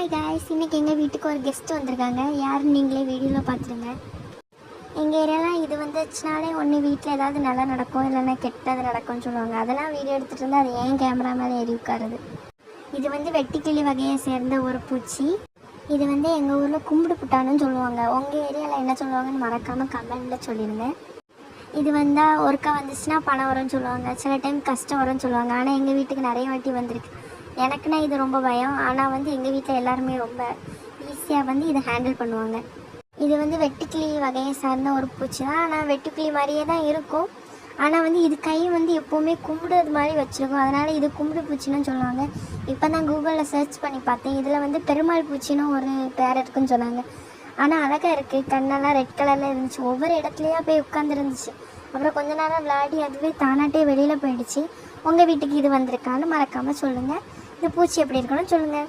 Hi guys, இன்றைக்கி எங்கள் வீட்டுக்கு ஒரு கெஸ்ட் வந்திருக்காங்க. யாருன்னு நீங்களே வீடியோவில் பார்த்துருங்க. எங்கள் ஏரியாலாம் இது வந்துச்சுனாலே ஒன்று வீட்டில் ஏதாவது நல்லா நடக்கும், இல்லைன்னா கெட்டது நடக்கும்னு சொல்லுவாங்க. அதெல்லாம் வீடியோ எடுத்துகிட்டு இருந்தால் அது ஏன் கேமரா மேலே ஏறி உட்காருது. இது வெட்டிக்கிளி வகையை சேர்ந்த ஒரு பூச்சி. இது எங்கள் ஊரில் கும்பிடு புட்டான்னு சொல்லுவாங்க. உங்கள் ஏரியாவில் என்ன சொல்லுவாங்கன்னு மறக்காமல் கமெண்டில் சொல்லிடுங்க. இது வந்தால் ஒருக்கா வந்துச்சுன்னா பணம் வரும்னு சொல்லுவாங்க, சில டைம் கஷ்டம் வரும்னு சொல்லுவாங்க. ஆனால் எங்கள் வீட்டுக்கு நிறைய வாட்டி வந்திருக்கு. எனக்குன்னா இது ரொம்ப பயம். ஆனால் எங்கள் வீட்டில் எல்லாருமே ரொம்ப ஈஸியாக இதை ஹேண்டில் பண்ணுவாங்க. இது வெட்டுக்கிளி வகையை சார்ந்த ஒரு பூச்சி தான். ஆனால் வெட்டுக்கிளி மாதிரியே தான் இருக்கும். ஆனால் இது கை எப்போவுமே கும்பிடுறது மாதிரி வச்சுருக்கும். அதனால் இது கும்பிடு பூச்சின்னு சொல்லுவாங்க. இப்போ தான் கூகுளில் சர்ச் பண்ணி பார்த்தேன். இதில் பெருமாள் பூச்சின்னு ஒரு பேர் இருக்குன்னு சொன்னாங்க. ஆனால் அழகாக இருக்குது. கண்ணெல்லாம் ரெட் கலரில் இருந்துச்சு. ஒவ்வொரு இடத்துலையா போய் உட்காந்துருந்துச்சு. அப்புறம் கொஞ்ச நேரம் விளையாடி அதுவே தானாட்டே வெளியில் போயிடுச்சு. உங்கள் வீட்டுக்கு இது வந்திருக்கான்னு மறக்காமல் சொல்லுங்கள். இந்த பூச்சி எப்படி இருக்கணும்னு சொல்லுங்கள்.